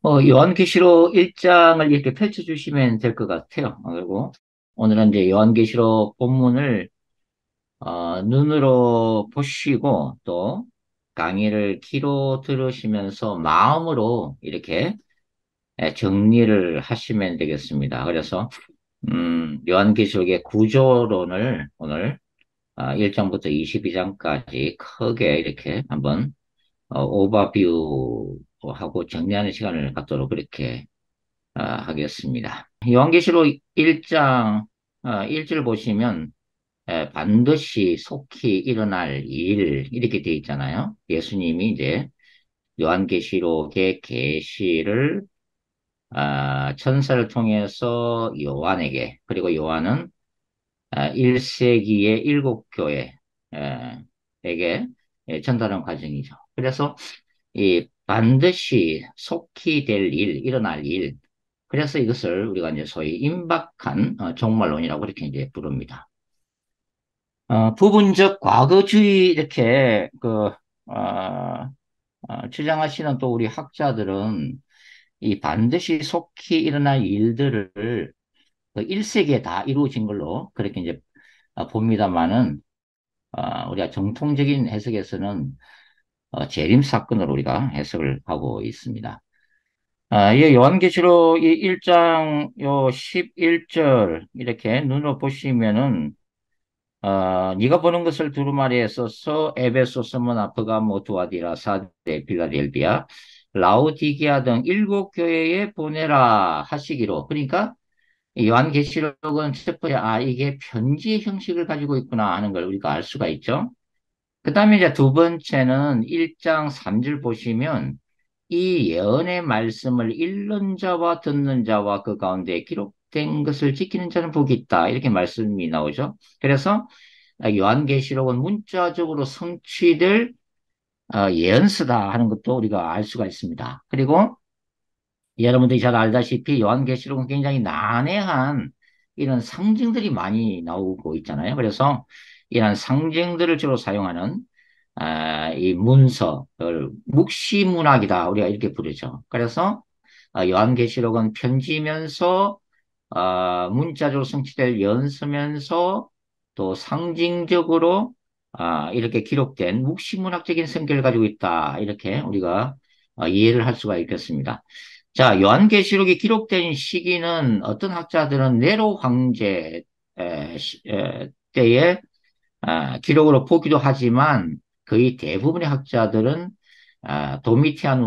요한계시록 1장을 이렇게 펼쳐주시면 될 것 같아요. 그리고 오늘은 이제 요한계시록 본문을 눈으로 보시고 또 강의를 귀로 들으시면서 마음으로 이렇게 정리를 하시면 되겠습니다. 그래서 요한계시록의 구조론을 오늘 1장부터 22장까지 크게 이렇게 한번 오버뷰하고 정리하는 시간을 갖도록 그렇게 하겠습니다. 요한계시록 1장 1절 보시면 반드시 속히 일어날 일 이렇게 되어 있잖아요. 예수님이 이제 요한계시록의 계시를 천사를 통해서 요한에게 그리고 요한은 1세기의 일곱 교회 에게 전달한 과정이죠. 그래서 이 반드시 속히 될 일, 일어날 일. 그래서 이것을 우리가 이제 소위 임박한 종말론이라고 이렇게 이제 부릅니다. 부분적 과거주의 이렇게 주장하시는 또 우리 학자들은 이 반드시 속히 일어날 일들을 그 1세기에 다 이루어진 걸로 그렇게 이제 봅니다만은 우리가 정통적인 해석에서는 재림 사건으로 우리가 해석을 하고 있습니다. 이 요한계시록 이 1장 요 11절 이렇게 눈으로 보시면은 네가 보는 것을 두루마리에 써서 에베소, 스무나, 페가모, 두아디라, 사데, 빌라델비아, 라오디게아 등 일곱 교회에 보내라 하시기로. 그러니까 이 요한계시록은 첫 번째 이게 편지의 형식을 가지고 있구나 하는 걸 우리가 알 수가 있죠. 그 다음에 이제 두 번째는 1장 3절 보시면 이 예언의 말씀을 읽는 자와 듣는 자와 그 가운데 기록된 것을 지키는 자는 복이 있다. 이렇게 말씀이 나오죠. 그래서 요한계시록은 문자적으로 성취될 예언서다 하는 것도 우리가 알 수가 있습니다. 그리고 여러분들이 잘 알다시피 요한계시록은 굉장히 난해한 이런 상징들이 많이 나오고 있잖아요. 그래서 이런 상징들을 주로 사용하는 이 문서를 묵시문학이다 우리가 이렇게 부르죠. 그래서 요한계시록은 편지면서 문자적으로 성취될 연서면서 또 상징적으로 이렇게 기록된 묵시문학적인 성격을 가지고 있다. 이렇게 우리가 이해를 할 수가 있겠습니다. 자, 요한계시록이 기록된 시기는 어떤 학자들은 네로 황제 때의 기록으로 보기도 하지만 거의 대부분의 학자들은 도미티안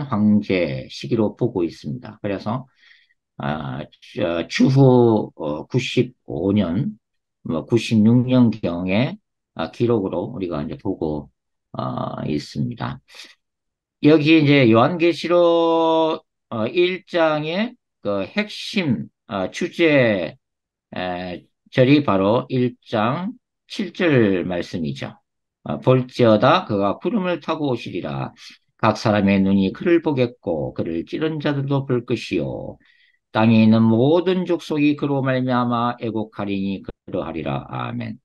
황제 시기로 보고 있습니다. 그래서 추후 95년, 뭐 96년경의 기록으로 우리가 이제 보고 있습니다. 여기 이제 요한계시록 1장의 그 핵심 주제 절이 바로 1장 7절 말씀이죠. 볼지어다 그가 구름을 타고 오시리라. 각 사람의 눈이 그를 보겠고 그를 찌른 자들도 볼 것이요. 땅에 있는 모든 족속이 그로 말미암아 애곡하리니 그러하리라. 아멘.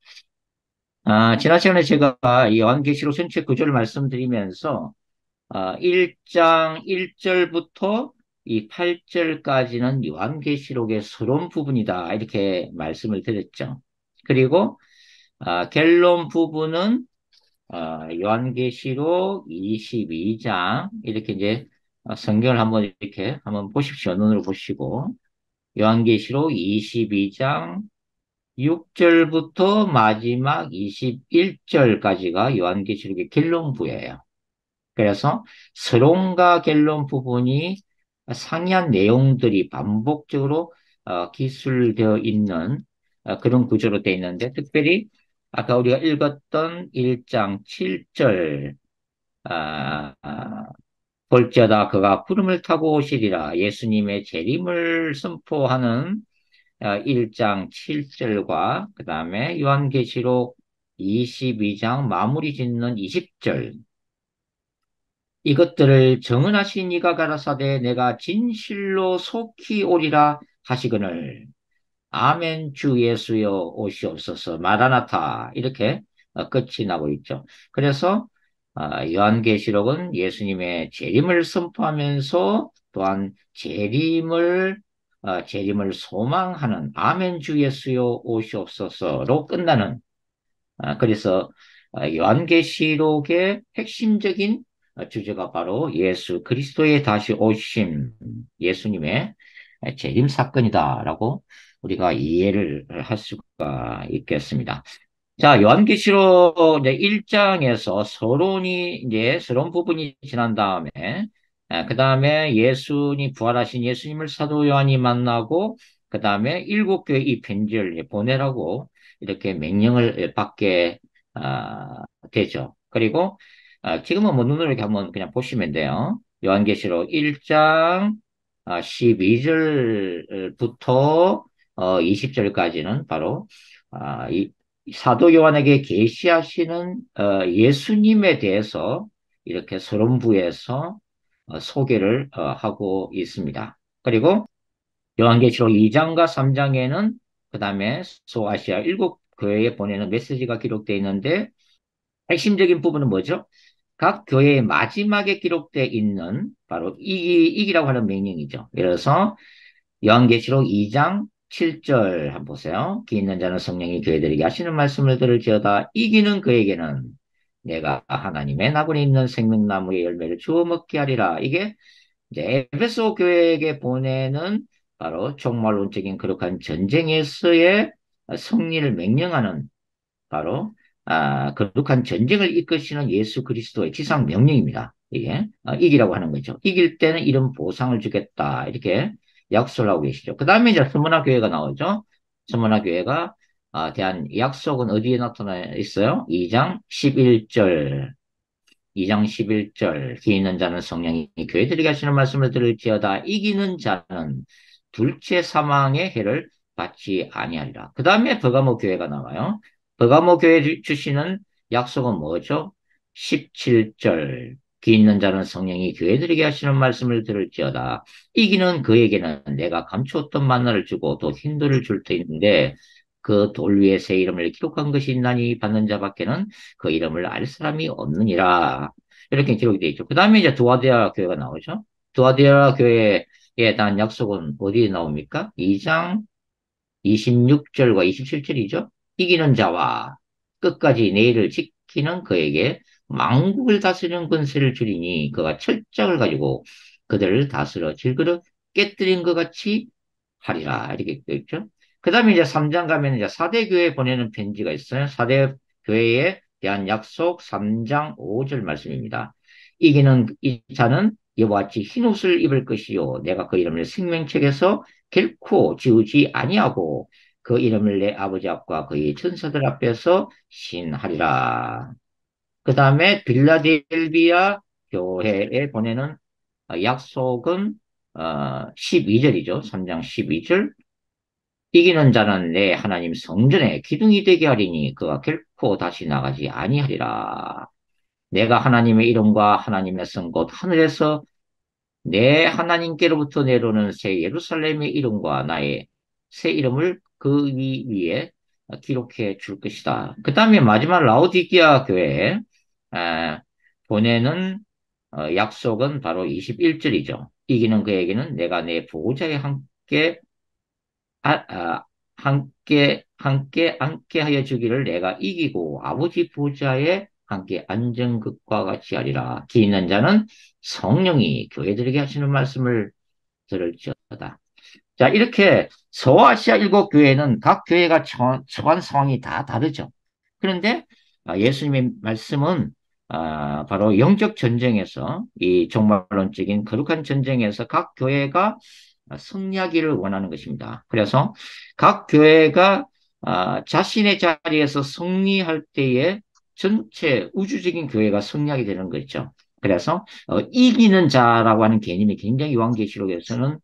지난 시간에 제가 이 요한계시록 전체 구조를 말씀드리면서 1장 1절부터 이 8절까지는 요한계시록의 서론 부분이다. 이렇게 말씀을 드렸죠. 그리고 결론 부분은 요한계시록 22장 이렇게 이제 성경을 한번 이렇게 한번 보십시오. 눈으로 보시고 요한계시록 22장 6절부터 마지막 21절까지가 요한계시록의 결론부예요. 그래서 서론과 결론 부분이 상이한 내용들이 반복적으로 기술되어 있는 그런 구조로 되어 있는데 특별히 아까 우리가 읽었던 1장 7절 볼지어다 그가 구름을 타고 오시리라 예수님의 재림을 선포하는 1장 7절과 그 다음에 요한계시록 22장 마무리 짓는 20절 이것들을 정은하신 이가 가라사대 내가 진실로 속히 오리라 하시거늘 아멘 주 예수여 오시옵소서 마라나타 이렇게 끝이 나고 있죠. 그래서 요한계시록은 예수님의 재림을 선포하면서 또한 재림을 소망하는 아멘 주 예수여 오시옵소서로 끝나는 그래서 요한계시록의 핵심적인 주제가 바로 예수 그리스도의 다시 오심, 예수님의 재림 사건이다라고 우리가 이해를 할 수가 있겠습니다. 자, 요한계시록 이제 1장에서 서론 부분이 지난 다음에, 그 다음에 부활하신 예수님을 사도 요한이 만나고, 그 다음에 일곱 교회 이 편지를 이제 보내라고 이렇게 명령을 받게, 되죠. 그리고, 지금은 뭐 눈으로 이렇게 한번 그냥 보시면 돼요. 요한계시록 1장 12절부터 20절까지는 바로, 이 사도 요한에게 계시하시는 예수님에 대해서 이렇게 서론부에서 소개를 하고 있습니다. 그리고 요한계시록 2장과 3장에는 그 다음에 소아시아 일곱 교회에 보내는 메시지가 기록되어 있는데 핵심적인 부분은 뭐죠? 각 교회의 마지막에 기록되어 있는 바로 이기라고 하는 명령이죠. 예를 들어서 요한계시록 2장 7절 한번 보세요. 기 있는 자는 성령이 교회들에게 하시는 말씀을 들을지어다 이기는 그에게는 내가 하나님의 나군에 있는 생명나무의 열매를 주워 먹게 하리라. 이게 이제 에베소 교회에게 보내는 바로 종말론적인 거룩한 전쟁에서의 승리를 명령하는 바로 거룩한 전쟁을 이끄시는 예수 그리스도의 지상 명령입니다. 이게 이기라고 하는 거죠. 이길 때는 이런 보상을 주겠다 이렇게 약속을 하고 계시죠. 그 다음에 이제 스무나 교회가 나오죠. 스무나 교회가 대한 약속은 어디에 나타나 있어요? 2장 11절 2장 11절 기 있는 자는 성령이 교회들에게 하시는 말씀을 들을지어다 이기는 자는 둘째 사망의 해를 받지 아니하리라. 그 다음에 버가모 교회가 나와요. 버가모 교회 주시는 약속은 뭐죠? 17절 기 있는 자는 성령이 교회들에게 하시는 말씀을 들을지어다 이기는 그에게는 내가 감추었던 만나를 주고 또 힌도를 줄 터인데 그 돌 위에 새 이름을 기록한 것이 있나니 받는 자밖에는 그 이름을 알 사람이 없느니라. 이렇게 기록이 되어 있죠. 그 다음에 이제 두아디아 교회가 나오죠. 두아디아 교회에 대한 약속은 어디에 나옵니까? 2장 26절과 27절이죠. 이기는 자와 끝까지 내일을 지키는 그에게 만국을 다스리는 권세를 주리니 그가 철장을 가지고 그들을 다스려 질그릇 깨뜨린 것 같이 하리라. 이렇게 되어 있죠. 그 다음에 이제 3장 가면 이제 사대 교회에 보내는 편지가 있어요. 사대 교회에 대한 약속 3장 5절 말씀입니다. 이기는 이 자는 이와 같이 흰 옷을 입을 것이요. 내가 그 이름을 생명책에서 결코 지우지 아니하고 그 이름을 내 아버지 앞과 그의 천사들 앞에서 신하리라. 그 다음에 빌라델비아 교회에 보내는 약속은 12절이죠. 3장 12절. 이기는 자는 내 하나님 성전에 기둥이 되게 하리니 그가 결코 다시 나가지 아니하리라. 내가 하나님의 이름과 하나님의 성 곧 하늘에서 내 하나님께로부터 내려오는 새 예루살렘의 이름과 나의 새 이름을 그 위에 기록해 줄 것이다. 그 다음에 마지막 라오디기아 교회에 아, 보내는 약속은 바로 21절이죠. 이기는 그에게는 내가 내 보호자에 아, 아, 함께 하여 주기를 내가 이기고 아버지 보좌에 함께 앉은 것과 같이 하리라. 기 있는 자는 성령이 교회들에게 하시는 말씀을 들을지어다. 자, 이렇게 서아시아 일곱 교회는 각 교회가 처한 상황이 다 다르죠. 그런데 예수님의 말씀은 바로 영적 전쟁에서 이 종말론적인 거룩한 전쟁에서 각 교회가 승리하기를 원하는 것입니다. 그래서 각 교회가 자신의 자리에서 승리할 때에 전체 우주적인 교회가 승리하게 되는 거죠. 그래서 이기는 자라고 하는 개념이 굉장히 요한계시록에서는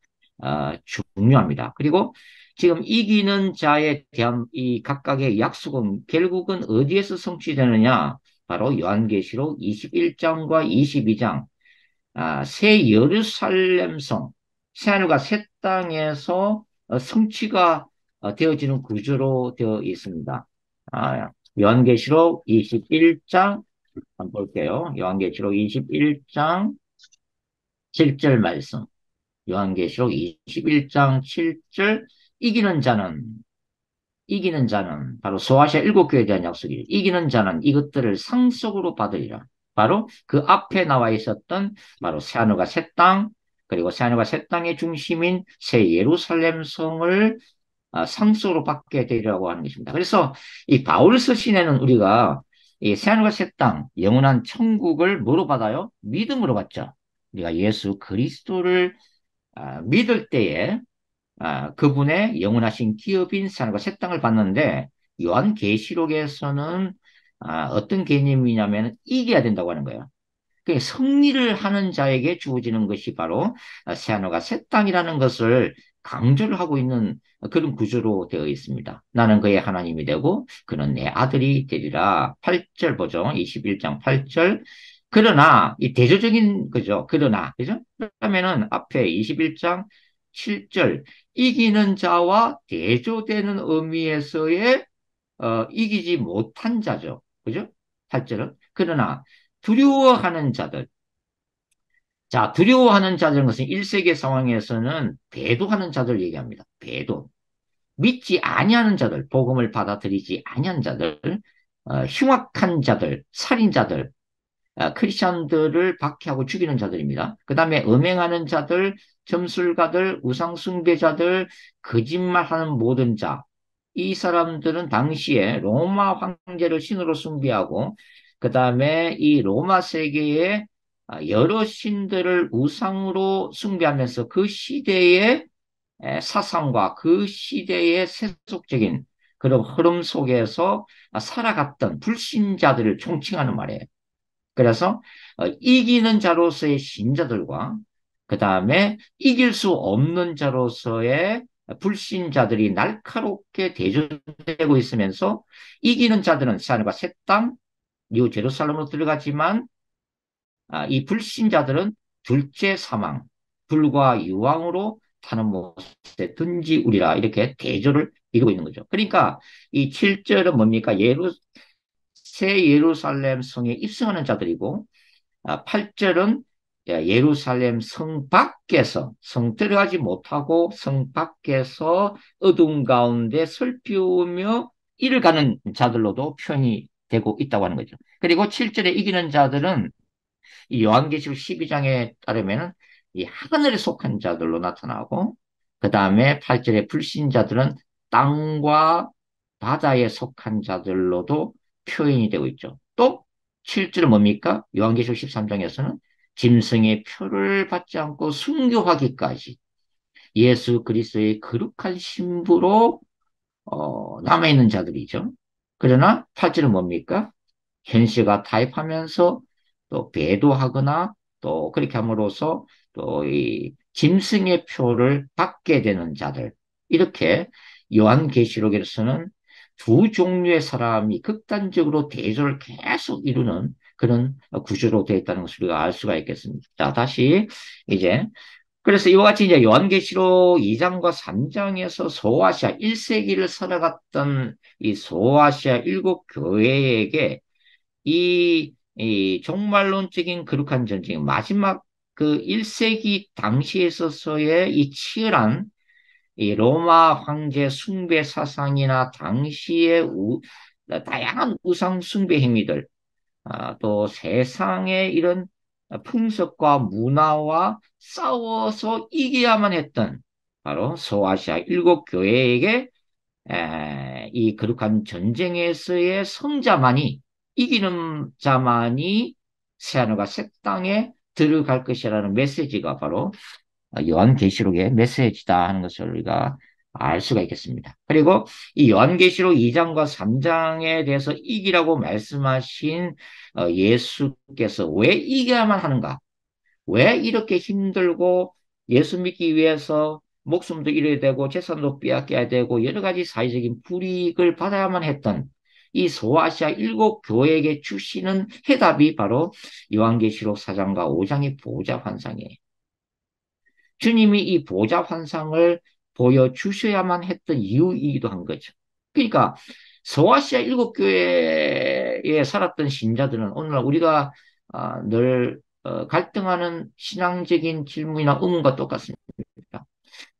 중요합니다. 그리고 지금 이기는 자에 대한 이 각각의 약속은 결국은 어디에서 성취되느냐? 바로 요한계시록 21장과 22장, 새 예루살렘성, 새하늘과 새 땅에서 성취가 되어지는 구조로 되어 있습니다. 요한계시록 21장 한번 볼게요. 요한계시록 21장 7절 말씀. 요한계시록 21장 7절. 이기는 자는 이기는 자는 바로 소아시아 일곱 교회에 대한 약속이에요. 이기는 자는 이것들을 상속으로 받으리라. 바로 그 앞에 나와 있었던 바로 새하늘과 새 땅, 그리고 새하늘과 새 땅의 중심인 새 예루살렘 성을 상속으로 받게 되리라고 하는 것입니다. 그래서 이 바울서 시내는 우리가 이 새하늘과 새 땅, 영원한 천국을 뭐로 받아요? 믿음으로 받죠. 우리가 예수 그리스도를 믿을 때에 그분의 영원하신 기업인 산과 새 땅을 받는데 요한계시록에서는 어떤 개념이냐면 이겨야 된다고 하는 거예요. 그 승리를 하는 자에게 주어지는 것이 바로 새하늘과 새 땅이라는 것을 강조를 하고 있는 그런 구조로 되어 있습니다. 나는 그의 하나님이 되고 그는 내 아들이 되리라. 8절 보죠. 21장 8절. 그러나 이 대조적인 거죠. 그러나 그죠? 그러면은 앞에 21장 7절 이기는 자와 대조되는 의미에서의 이기지 못한 자죠. 그죠? 8절은 그러나 두려워하는 자들. 자, 두려워하는 자들은 것은 1세기 상황에서는 배도하는 자들 얘기합니다. 배도. 믿지 아니하는 자들, 복음을 받아들이지 아니한 자들, 흉악한 자들, 살인자들, 크리스천들을 박해하고 죽이는 자들입니다. 그 다음에 음행하는 자들, 점술가들, 우상숭배자들, 거짓말하는 모든 자. 이 사람들은 당시에 로마 황제를 신으로 숭배하고, 그 다음에 이 로마 세계의 여러 신들을 우상으로 숭배하면서 그 시대의 사상과 그 시대의 세속적인 그런 흐름 속에서 살아갔던 불신자들을 총칭하는 말이에요. 그래서 이기는 자로서의 신자들과 그 다음에 이길 수 없는 자로서의 불신자들이 날카롭게 대조되고 있으면서 이기는 자들은 하늘과 새 땅, 뉴 제루살렘으로 들어가지만 이 불신자들은 둘째 사망, 불과 유황으로 타는 못에 던지우리라 이렇게 대조를 이루고 있는 거죠. 그러니까 이 7절은 뭡니까? 새 예루살렘 성에 입성하는 자들이고 8절은 예루살렘 성 밖에서 성 들어가지 못하고 성 밖에서 어둠 가운데 슬피우며 이를 가는 자들로도 표현이 되고 있다고 하는 거죠. 그리고 7절에 이기는 자들은 이 요한계시록 12장에 따르면은 이 하늘에 속한 자들로 나타나고 그 다음에 8절에 불신자들은 땅과 바다에 속한 자들로도 표현이 되고 있죠. 또 7절은 뭡니까? 요한계시록 13장에서는 짐승의 표를 받지 않고 순교하기까지 예수 그리스도의 거룩한 신부로 남아있는 자들이죠. 그러나 8절은 뭡니까? 현실과 타협하면서 또 배도하거나 또 그렇게 함으로써 또 이 짐승의 표를 받게 되는 자들. 이렇게 요한계시록에서는 두 종류의 사람이 극단적으로 대조를 계속 이루는 그런 구조로 되어 있다는 것을 우리가 알 수가 있겠습니다. 자, 다시 이제 그래서 이와 같이 이제 요한계시록 2장과 3장에서 소아시아 1세기를 살아갔던 이 소아시아 일곱 교회에게 이 종말론적인 거룩한 전쟁, 마지막 그 1세기 당시에 있어서의 이 치열한 이 로마 황제 숭배 사상이나 당시의 다양한 우상 숭배 행위들, 또 세상의 이런 풍습과 문화와 싸워서 이겨야만 했던 바로 소아시아 일곱 교회에게 이 거룩한 전쟁에서의 성자만이 이기는 자만이 새하늘과 새 땅에 들어갈 것이라는 메시지가 바로 요한계시록의 메시지다 하는 것을 우리가 알 수가 있겠습니다. 그리고 이 요한계시록 2장과 3장에 대해서 이기라고 말씀하신 예수께서 왜 이겨야만 하는가? 왜 이렇게 힘들고 예수 믿기 위해서 목숨도 잃어야 되고 재산도 빼앗겨야 되고 여러 가지 사회적인 불이익을 받아야만 했던 이 소아시아 일곱 교회에게 주시는 해답이 바로 요한계시록 4장과 5장의 보좌 환상이에요. 주님이 이 보좌 환상을 보여주셔야만 했던 이유이기도 한 거죠. 그러니까 소아시아 일곱 교회에 살았던 신자들은 오늘날 우리가 늘 갈등하는 신앙적인 질문이나 의문과 똑같습니다.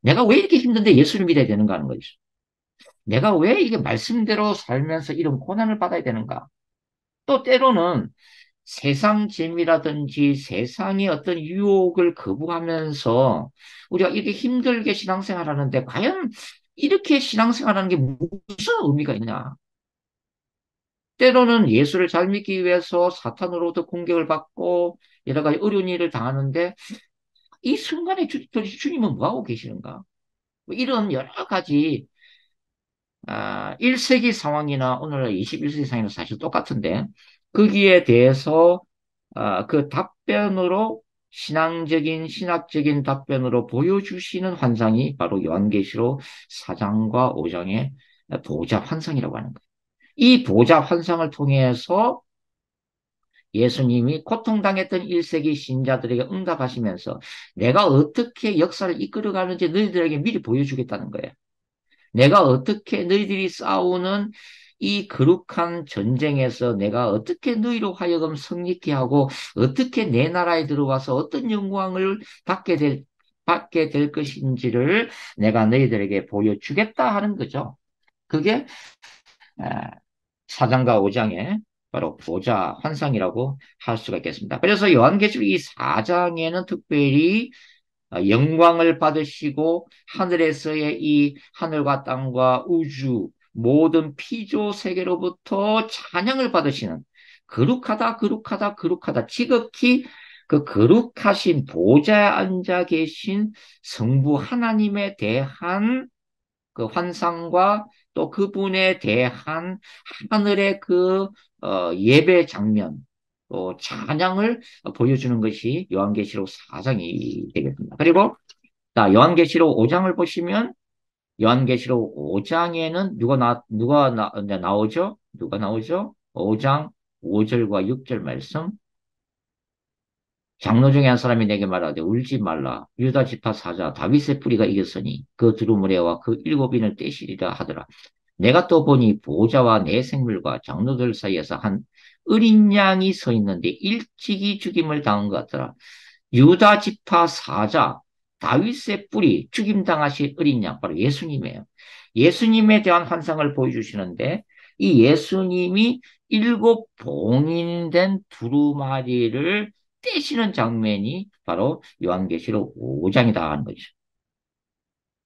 내가 왜 이렇게 힘든데 예수를 믿어야 되는가 하는 거죠. 내가 왜 이게 말씀대로 살면서 이런 고난을 받아야 되는가? 또 때로는 세상 재미라든지 세상의 어떤 유혹을 거부하면서 우리가 이렇게 힘들게 신앙생활 하는데 과연 이렇게 신앙생활하는 게 무슨 의미가 있냐? 때로는 예수를 잘 믿기 위해서 사탄으로부터 공격을 받고 여러 가지 어려운 일을 당하는데 이 순간에 주님은 뭐하고 계시는가? 뭐 이런 여러 가지 1세기 상황이나 오늘 21세기 상황이나 사실 똑같은데 거기에 대해서 그 답변으로 신학적인 답변으로 보여주시는 환상이 바로 요한계시록 4장과 5장의 보좌 환상이라고 하는 거예요. 이 보좌 환상을 통해서 예수님이 고통당했던 1세기 신자들에게 응답하시면서 내가 어떻게 역사를 이끌어가는지 너희들에게 미리 보여주겠다는 거예요. 내가 어떻게 너희들이 싸우는 이 거룩한 전쟁에서 내가 어떻게 너희로 하여금 승리케 하고 어떻게 내 나라에 들어와서 어떤 영광을 받게 될 것인지를 내가 너희들에게 보여주겠다 하는 거죠. 그게 아, 4장과 5장의 바로 보좌 환상이라고 할 수가 있겠습니다. 그래서 요한계시록 이 4장에는 특별히 영광을 받으시고 하늘에서의 이 하늘과 땅과 우주 모든 피조 세계로부터 찬양을 받으시는 거룩하다 거룩하다 거룩하다 지극히 그 거룩하신 보좌에 앉아 계신 성부 하나님에 대한 그 환상과 또 그분에 대한 하늘의 그 예배 장면, 또 찬양을 보여주는 것이 요한계시록 4장이 되겠습니다. 그리고 요한계시록 5장을 보시면 요한계시록 5장에는 나오죠? 누가 나오죠? 5장 5절과 6절 말씀. 장로 중에 한 사람이 내게 말하되 울지 말라. 유다 지파 사자 다윗의 뿌리가 이겼으니 그 두루무레와 그 일곱인을 떼시리라 하더라. 내가 또 보니 보호자와 내 생물과 장로들 사이에서 한 어린 양이 서 있는데 일찍이 죽임을 당한 것 같더라. 유다 지파 사자 다윗의 뿌리 죽임당하신 어린 양 바로 예수님이에요. 예수님에 대한 환상을 보여주시는데 이 예수님이 일곱 봉인된 두루마리를 떼시는 장면이 바로 요한계시록 5장이다 하는 거죠.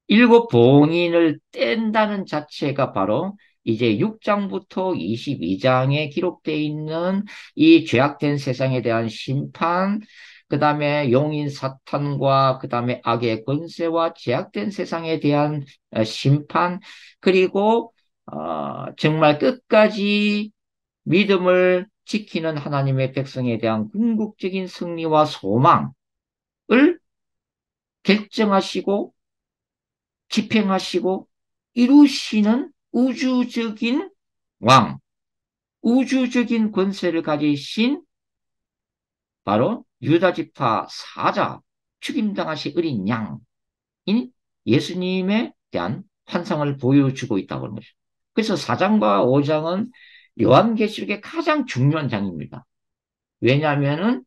일곱 봉인을 뗀다는 자체가 바로 이제 6장부터 22장에 기록되어 있는 이 죄악된 세상에 대한 심판, 그 다음에 용인 사탄과 그 다음에 악의 권세와 죄악된 세상에 대한 심판, 그리고 정말 끝까지 믿음을 지키는 하나님의 백성에 대한 궁극적인 승리와 소망을 결정하시고 집행하시고 이루시는 우주적인 왕, 우주적인 권세를 가지신 바로 유다지파 사자, 죽임당하신 어린 양인 예수님에 대한 환상을 보여주고 있다고 하는 거죠. 그래서 4장과 5장은 요한계시록의 가장 중요한 장입니다. 왜냐하면은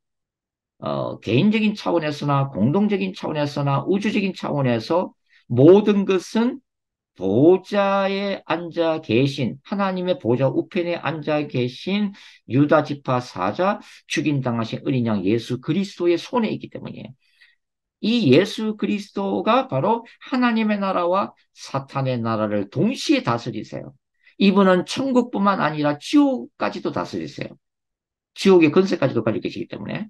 개인적인 차원에서나 공동적인 차원에서나 우주적인 차원에서 모든 것은 보좌에 앉아 계신 하나님의 보좌 우편에 앉아 계신 유다 지파 사자 죽임 당하신 어린 양 예수 그리스도의 손에 있기 때문이에요. 이 예수 그리스도가 바로 하나님의 나라와 사탄의 나라를 동시에 다스리세요. 이분은 천국뿐만 아니라 지옥까지도 다스리세요. 지옥의 권세까지도 가지고 계시기 때문에.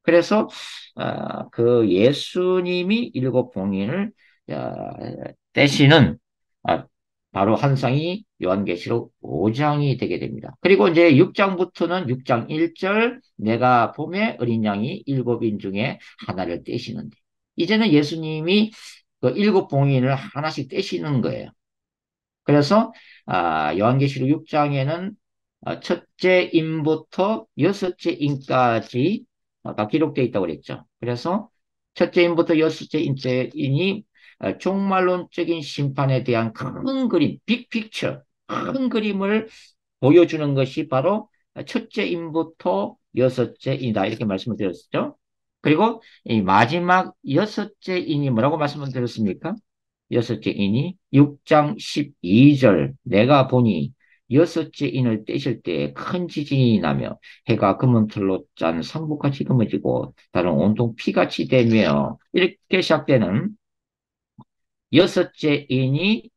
그래서 그 예수님이 일곱 봉인을 어, 떼시는 바로 환상이 요한계시록 5장이 되게 됩니다. 그리고 이제 6장부터는 6장 1절 내가 봄에 어린 양이 일곱인 중에 하나를 떼시는데 이제는 예수님이 그 일곱 봉인을 하나씩 떼시는 거예요. 그래서 요한계시록 6장에는 첫째 인부터 여섯째 인까지 다 기록되어 있다고 그랬죠. 그래서 첫째 인부터 여섯째 인이 종말론적인 심판에 대한 큰 그림, 빅픽처, 큰 그림을 보여주는 것이 바로 첫째 인부터 여섯째 인이다. 이렇게 말씀을 드렸죠. 그리고 이 마지막 여섯째 인이 뭐라고 말씀을 드렸습니까? 여섯째 인이 6장 12절 내가 보니 여섯째 인을 떼실 때 큰 지진이 나며 해가 금은틀로 짠 상복같이 금어지고 다른 온통 피같이 되며 이렇게 시작되는 여섯째 인이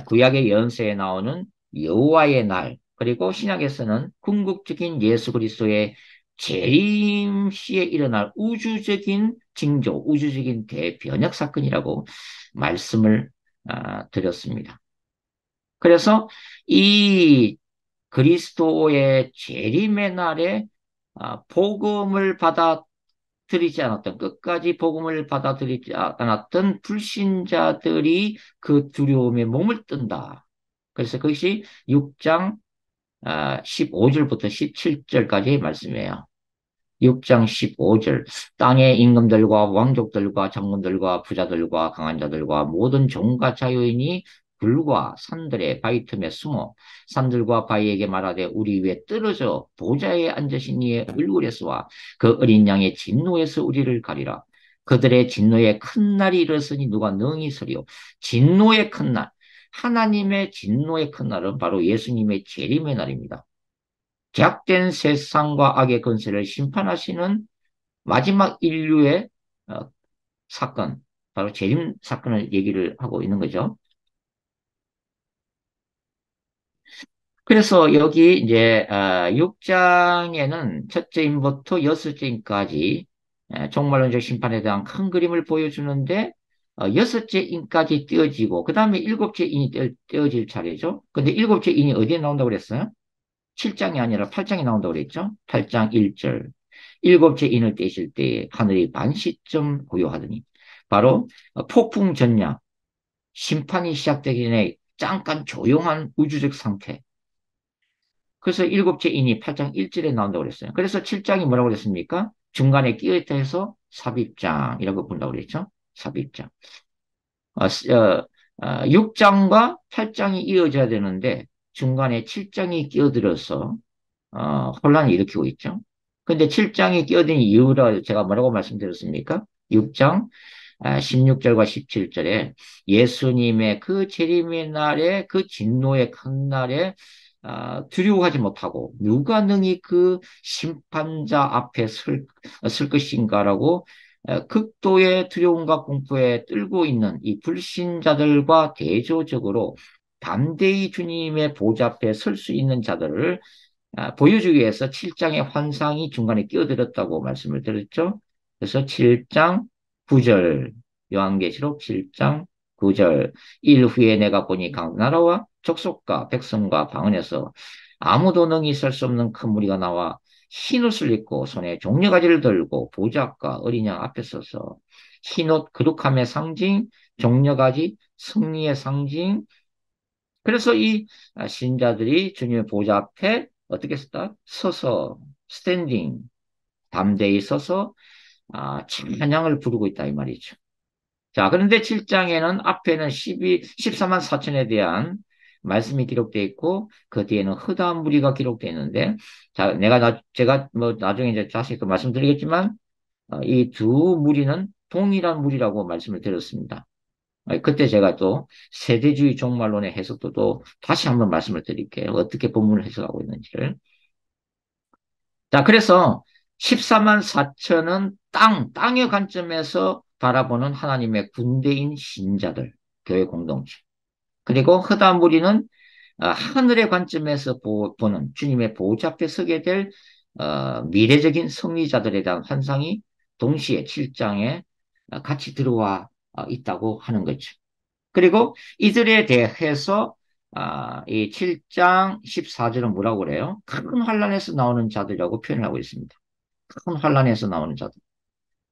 구약의 연세에 나오는 여호와의 날, 그리고 신약에서는 궁극적인 예수 그리스도의 재림 시에 일어날 우주적인 징조, 우주적인 대변혁 사건이라고 말씀을 드렸습니다. 그래서 이 그리스도의 재림의 날에 복음을 받아들이지 않았던, 끝까지 복음을 받아들이지 않았던 불신자들이 그 두려움에 몸을 뜬다. 그래서 그것이 6장 15절부터 17절까지의 말씀이에요. 6장 15절 땅의 임금들과 왕족들과 장군들과 부자들과 강한 자들과 모든 종과 자유인이 들과 산들의 바위 틈에 숨어 산들과 바위에게 말하되 우리 위에 떨어져 보좌에 앉으신 이의 얼굴에서와 그 어린 양의 진노에서 우리를 가리라. 그들의 진노의 큰 날이 이르렀으니 누가 능히 서리요. 진노의 큰 날, 하나님의 진노의 큰 날은 바로 예수님의 재림의 날입니다. 죄악된 세상과 악의 권세를 심판하시는 마지막 인류의 어, 사건, 바로 재림 사건을 얘기를 하고 있는 거죠. 그래서 여기 이제 6장에는 첫째 인부터 여섯째 인까지 종말론적 심판에 대한 큰 그림을 보여주는데 여섯째 인까지 띄어지고 그 다음에 일곱째 인이 띄어질 차례죠. 근데 일곱째 인이 어디에 나온다고 그랬어요? 7장이 아니라 8장에 나온다고 그랬죠. 8장 1절. 일곱째 인을 떼실 때 하늘이 반시점 고요하더니 바로 폭풍 전야, 심판이 시작되기 전에 잠깐 조용한 우주적 상태. 그래서 일곱째 인이 8장 1절에 나온다고 그랬어요. 그래서 7장이 뭐라고 그랬습니까? 중간에 끼어있다 해서 삽입장이라고 본다고 그랬죠. 삽입장. 6장과 8장이 이어져야 되는데 중간에 7장이 끼어들어서 혼란을 일으키고 있죠. 근데 7장이 끼어든 이유를 제가 뭐라고 말씀드렸습니까? 6장 16절과 17절에 예수님의 그 재림의 날에 그 진노의 큰 날에 두려워하지 못하고 누가 능히 그 심판자 앞에 설 것인가라고 극도의 두려움과 공포에 떨고 있는 이 불신자들과 대조적으로 담대히 주님의 보좌 앞에 설 수 있는 자들을 보여주기 위해서 7장의 환상이 중간에 끼어들었다고 말씀을 드렸죠. 그래서 7장 9절, 요한계시록 7장 9절, 일 후에 내가 보니 각 나라와 족속과 백성과 방언에서 아무도 능히 설 수 없는 큰 무리가 나와 흰옷을 입고 손에 종려가지를 들고 보좌 앞과 어린 양 앞에 서서 흰옷 거룩함의 상징, 종려가지 승리의 상징. 그래서 이 신자들이 주님의 보좌 앞에 어떻게 했다? 서서 스탠딩 담대히 서서 찬양을 부르고 있다 이 말이죠. 자, 그런데 7장에는 앞에는 14만 4천에 대한 말씀이 기록되어 있고 그 뒤에는 허다한 무리가 기록되어 있는데 자, 제가 뭐 나중에 이제 다시 또 말씀드리겠지만 이 두 무리는 동일한 무리라고 말씀을 드렸습니다. 그때 제가 또 세대주의 종말론의 해석도 또 다시 한번 말씀을 드릴게요. 어떻게 본문을 해석하고 있는지를. 자, 그래서 14만 4천은 땅의 관점에서 바라보는 하나님의 군대인 신자들, 교회 공동체. 그리고 허다 무리는 하늘의 관점에서 보는 주님의 보좌 앞에 서게 될 미래적인 승리자들에 대한 환상이 동시에 7장에 같이 들어와 있다고 하는 거죠. 그리고 이들에 대해서 이 7장 14절은 뭐라고 그래요? 큰 환란에서 나오는 자들이라고 표현을 하고 있습니다. 큰 환란에서 나오는 자들.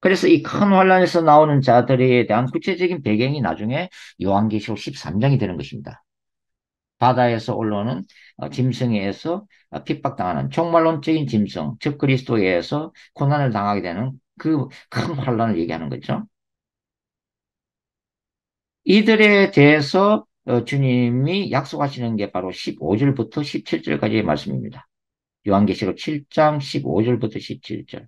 그래서 이 큰 환란에서 나오는 자들에 대한 구체적인 배경이 나중에 요한계시록 13장이 되는 것입니다. 바다에서 올라오는 짐승에 의해서 핍박당하는 종말론적인 짐승, 즉 그리스도에 의해서 고난을 당하게 되는 그 큰 환란을 얘기하는 거죠. 이들에 대해서 주님이 약속하시는 게 바로 15절부터 17절까지의 말씀입니다. 요한계시록 7장 15절부터 17절.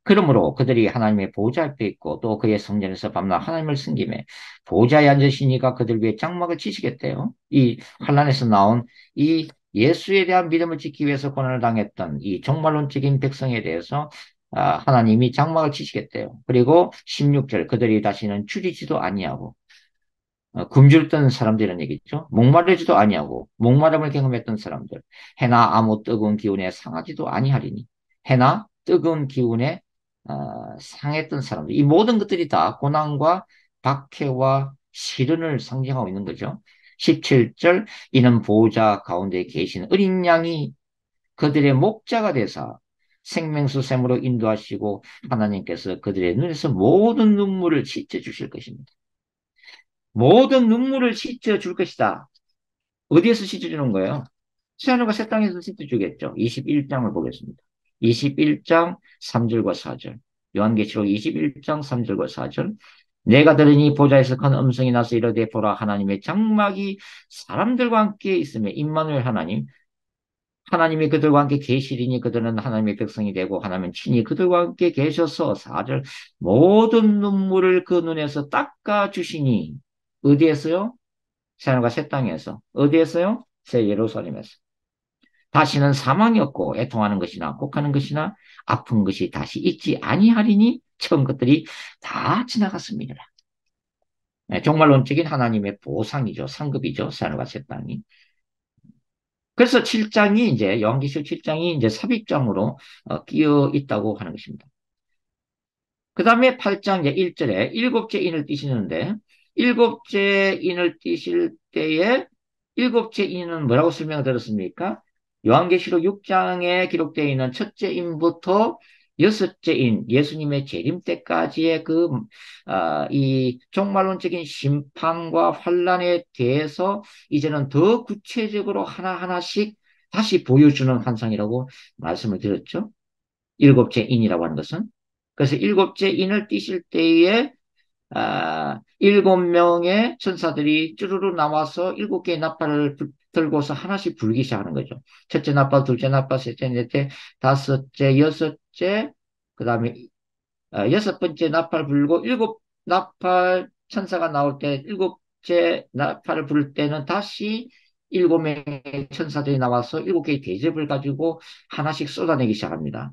그러므로 그들이 하나님의 보좌 앞에 있고 또 그의 성전에서 밤낮 하나님을 섬기매 보좌에 앉으시니까 그들 위에 장막을 치시겠대요. 이 환란에서 나온 이 예수에 대한 믿음을 지키기 위해서 고난을 당했던 이 종말론적인 백성에 대해서 하나님이 장막을 치시겠대요. 그리고 16절 그들이 다시는 줄이지도 아니하고 굶주렸던 사람들이라는 얘기죠. 목마르지도 아니하고 목마름을 경험했던 사람들 해나 아무 뜨거운 기운에 상하지도 아니하리니 해나 뜨거운 기운에 상했던 사람들 이 모든 것들이 다 고난과 박해와 시련을 상징하고 있는 거죠. 17절 이는 보호자 가운데 계신 어린 양이 그들의 목자가 되사 생명수 샘으로 인도하시고 하나님께서 그들의 눈에서 모든 눈물을 씻어 주실 것입니다. 모든 눈물을 씻어줄 것이다. 어디에서 씻어주는 거예요? 새하늘과 새 땅에서 씻어주겠죠. 21장을 보겠습니다. 21장 3절과 4절. 요한계시록 21장 3절과 4절. 내가 들으니 보좌에서 큰 음성이 나서 이르되 보라 하나님의 장막이 사람들과 함께 있으며 임마누엘 하나님 하나님이 그들과 함께 계시리니 그들은 하나님의 백성이 되고 하나님은 친히 그들과 함께 계셔서 4절 모든 눈물을 그 눈에서 닦아 주시니 어디에서요? 새하늘과 새 땅에서. 어디에서요? 새 예루살렘에서. 다시는 사망이 없고 애통하는 것이나 곡하는 것이나 아픈 것이 다시 있지 아니하리니 처음 것들이 다 지나갔습니다. 네, 종말론적인 하나님의 보상이죠. 상급이죠. 새하늘과 새 땅이. 그래서 7장이 이제 요한계시록 7장이 이제 삽입장으로 끼어 있다고 하는 것입니다. 그 다음에 8장 이제 1절에 일곱째 인을 띄시는데 일곱째 인을 띄실 때에 일곱째 인은 뭐라고 설명을 들었습니까? 요한계시록 6장에 기록되어 있는 첫째 인부터 여섯째 인, 예수님의 재림 때까지의 이 종말론적인 심판과 환란에 대해서 이제는 더 구체적으로 하나하나씩 다시 보여주는 환상이라고 말씀을 드렸죠. 일곱째 인이라고 하는 것은. 그래서 일곱째 인을 띄실 때에 일곱 명의 천사들이 쭈루루 나와서 일곱 개의 나팔을 들고서 하나씩 불기 시작하는 거죠. 첫째 나팔, 둘째 나팔, 셋째, 넷째, 다섯째, 여섯째, 그 다음에 여섯 번째 나팔 불고 일곱 나팔 천사가 나올 때 일곱째 나팔을 부를 때는 다시 일곱 명의 천사들이 나와서 일곱 개의 대접을 가지고 하나씩 쏟아내기 시작합니다.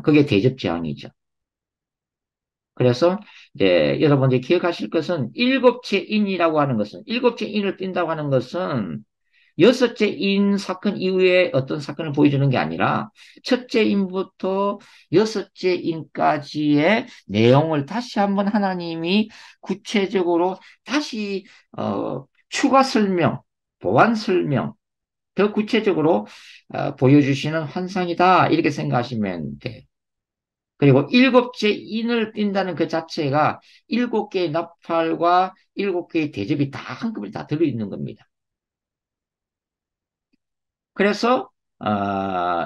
그게 대접 재앙이죠. 그래서 이제 여러분들이 기억하실 것은 일곱째 인이라고 하는 것은 일곱째 인을 띈다고 하는 것은 여섯째 인 사건 이후에 어떤 사건을 보여주는 게 아니라 첫째 인부터 여섯째 인까지의 내용을 다시 한번 하나님이 구체적으로 다시 추가 설명, 보완 설명, 더 구체적으로 보여주시는 환상이다 이렇게 생각하시면 돼요. 그리고 일곱째 인을 띈다는 그 자체가 일곱 개의 나팔과 일곱 개의 대접이 다 한꺼번에 다 들어있는 겁니다. 그래서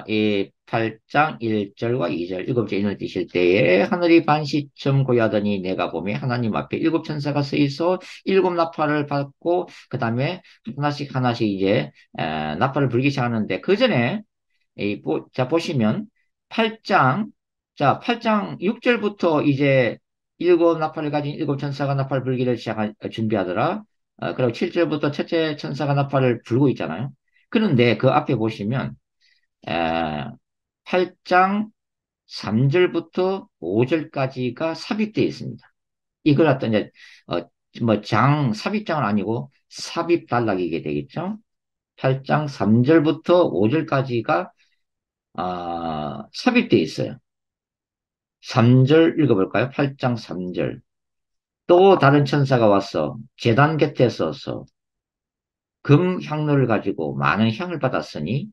이 8장 1절과 2절 일곱째 인을 띄실 때에 하늘이 반시쯤 고요하더니 내가 보매 하나님 앞에 일곱 천사가 서 있어 일곱 나팔을 받고 그 다음에 하나씩 하나씩 이제 나팔을 불기 시작하는데 그 전에 자 보시면 8장 자 8장 6절부터 이제 일곱 나팔을 가진 일곱 천사가 나팔 불기를 준비하더라. 그리고 7절부터 첫째 천사가 나팔을 불고 있잖아요. 그런데 그 앞에 보시면 에, 8장 3절부터 5절까지가 삽입되어 있습니다. 이걸 갖다 이제 삽입장은 아니고 삽입 단락이게 되겠죠. 8장 3절부터 5절까지가 삽입되어 있어요. 3절 읽어볼까요? 8장 3절. 또 다른 천사가 와서 제단 곁에 서서 금 향로를 가지고 많은 향을 받았으니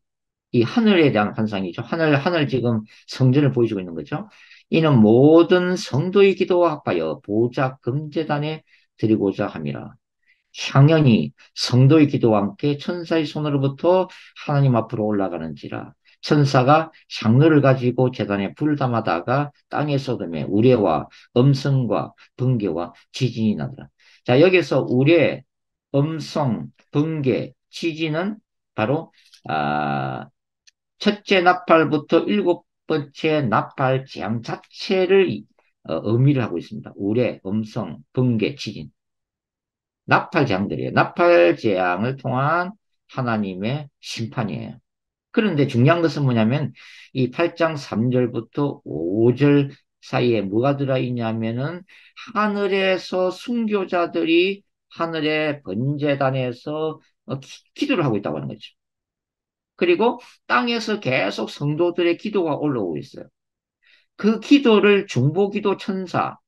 이 하늘에 대한 환상이죠. 하늘 지금 성전을 보여주고 있는 거죠. 이는 모든 성도의 기도와 합하여 보좌 금제단에 드리고자 함이라. 향연이 성도의 기도와 함께 천사의 손으로부터 하나님 앞으로 올라가는지라. 천사가 향로를 가지고 제단에 불을 담아다가 땅에 쏟음에 우레와 음성과 번개와 지진이 나더라. 자, 여기서 우레, 음성, 번개, 치지는 바로 아, 첫째 나팔부터 일곱 번째 나팔 재앙 자체를 의미를 하고 있습니다. 우레, 음성, 번개, 치진. 나팔 재앙들이에요. 나팔 재앙을 통한 하나님의 심판이에요. 그런데 중요한 것은 뭐냐면 이 8장 3절부터 5절 사이에 뭐가 들어있냐면은 하늘에서 순교자들이 하늘의 번제단에서 기도를 하고 있다고 하는 거죠. 그리고 땅에서 계속 성도들의 기도가 올라오고 있어요. 그 기도를 중보기도 천사가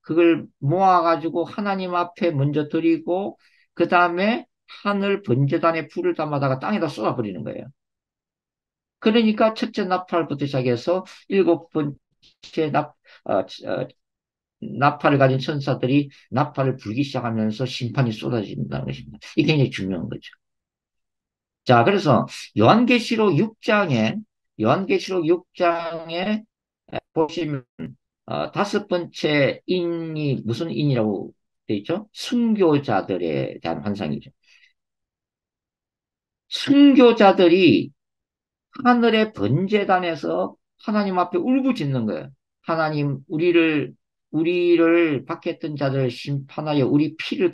그걸 모아가지고 하나님 앞에 먼저 드리고, 그 다음에 하늘 번제단에 불을 담아다가 땅에다 쏟아버리는 거예요. 그러니까 첫째 나팔부터 시작해서 일곱 번째 나팔을 가진 천사들이 나팔을 불기 시작하면서 심판이 쏟아진다는 것입니다. 이게 굉장히 중요한 거죠. 자, 그래서 요한계시록 6장에 보시면 다섯 번째 인이 무슨 인이라고 돼 있죠? 순교자들에 대한 환상이죠. 순교자들이 하늘의 번제단에서 하나님 앞에 울부짖는 거예요. 하나님, 우리를 박했던 자들을 심판하여 우리 피를